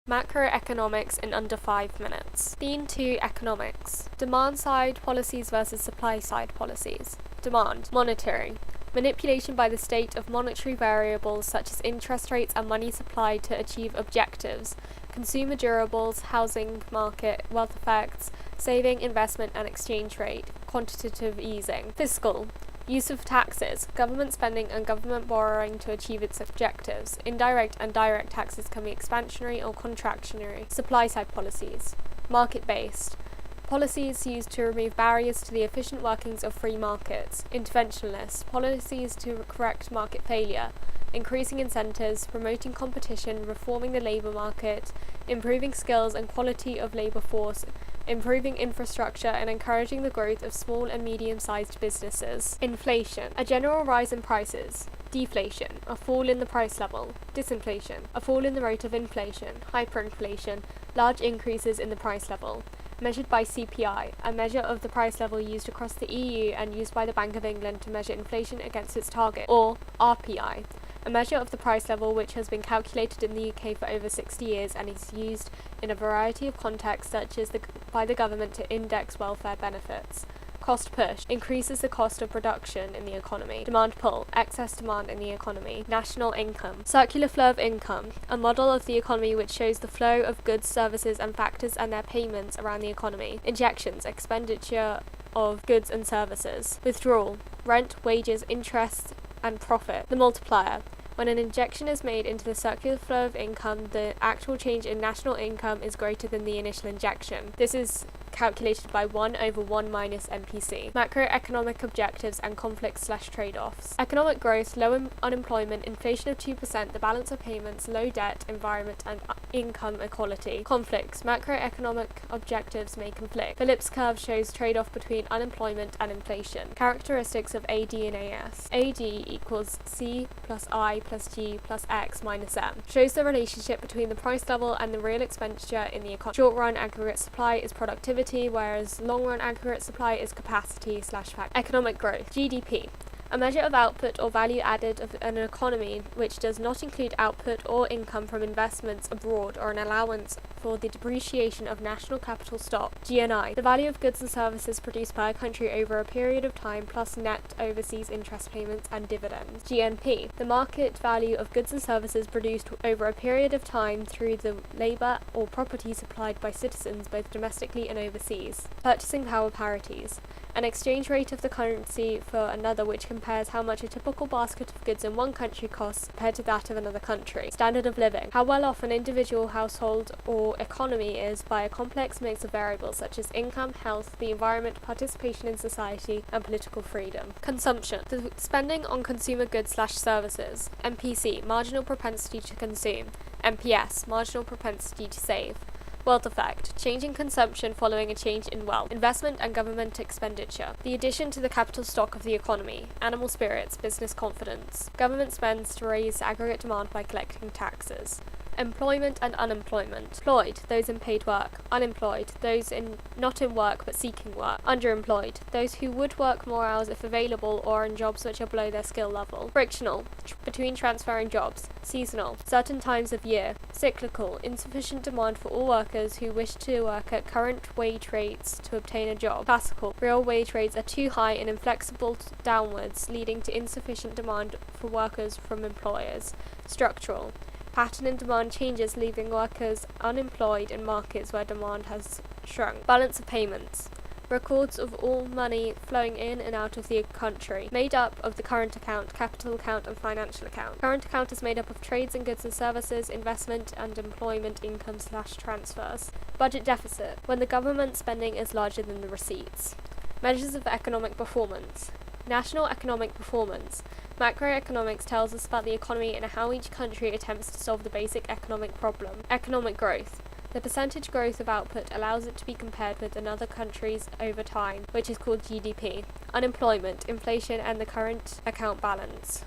Macroeconomics in under 5 minutes. Theme 2, Economics. Demand side policies versus supply side policies. Demand. Monetary. Manipulation by the state of monetary variables such as interest rates and money supply to achieve objectives. Consumer durables, housing market, wealth effects, saving, investment and exchange rate. Quantitative easing. Fiscal. Use of taxes, government spending and government borrowing to achieve its objectives. Indirect and direct taxes can be expansionary or contractionary. Supply-side policies. Market-based. Policies used to remove barriers to the efficient workings of free markets. Interventionist. Policies to correct market failure. Increasing incentives, promoting competition, reforming the labour market, improving skills and quality of labour force, improving infrastructure and encouraging the growth of small and medium-sized businesses. Inflation. A general rise in prices. Deflation. A fall in the price level. Disinflation. A fall in the rate of inflation. Hyperinflation. Large increases in the price level. Measured by CPI, a measure of the price level used across the EU and used by the Bank of England to measure inflation against its target. Or RPI. A measure of the price level which has been calculated in the UK for over 60 years and is used in a variety of contexts such as by the government to index welfare benefits. Cost push increases the cost of production in the economy. Demand pull, excess demand in the economy. National income. Circular flow of income, a model of the economy which shows the flow of goods, services and factors and their payments around the economy. Injections, expenditure of goods and services. Withdrawal, rent, wages, interest and profit. The multiplier. When an injection is made into the circular flow of income, the actual change in national income is greater than the initial injection. This is calculated by 1 over 1 minus MPC. Macroeconomic objectives and conflicts/trade-offs. Economic growth, low unemployment, inflation of 2%, the balance of payments, low debt, environment and income equality. Conflicts. Macroeconomic objectives may conflict. Phillips curve shows trade-off between unemployment and inflation. Characteristics of AD and AS. AD equals C plus I plus G plus X minus M. Shows the relationship between the price level and the real expenditure in the economy. Short-run aggregate supply is productivity, whereas long-run aggregate supply is capacity/fact. Economic growth. GDP. A measure of output or value added of an economy which does not include output or income from investments abroad or an allowance for the depreciation of national capital stock. GNI. The value of goods and services produced by a country over a period of time plus net overseas interest payments and dividends. GNP. The market value of goods and services produced over a period of time through the labour or property supplied by citizens both domestically and overseas. Purchasing power parities. An exchange rate of the currency for another which compares how much a typical basket of goods in one country costs compared to that of another country. Standard of living. How well off an individual, household or economy is by a complex mix of variables such as income, health, the environment, participation in society and political freedom. Consumption. The spending on consumer goods/services. MPC. Marginal propensity to consume. MPS. Marginal propensity to save. Wealth effect. Change in consumption following a change in wealth. Investment and government expenditure. The addition to the capital stock of the economy. Animal spirits. Business confidence. Government spends to raise aggregate demand by collecting taxes. Employment and unemployment. Employed, those in paid work. Unemployed, those not in work but seeking work. Underemployed, those who would work more hours if available or in jobs which are below their skill level. Frictional, between transferring jobs. Seasonal, certain times of year. Cyclical, insufficient demand for all workers who wish to work at current wage rates to obtain a job. Classical, real wage rates are too high and inflexible downwards, leading to insufficient demand for workers from employers. Structural, pattern in demand changes, leaving workers unemployed in markets where demand has shrunk. Balance of payments. Records of all money flowing in and out of the country, made up of the current account, capital account and financial account. Current account is made up of trades in goods and services, investment and employment income/transfers. Budget deficit, when the government spending is larger than the receipts. Measures of economic performance. National economic performance. Macroeconomics tells us about the economy and how each country attempts to solve the basic economic problem. Economic growth. The percentage growth of output allows it to be compared with another country's over time, which is called GDP. Unemployment, inflation and the current account balance.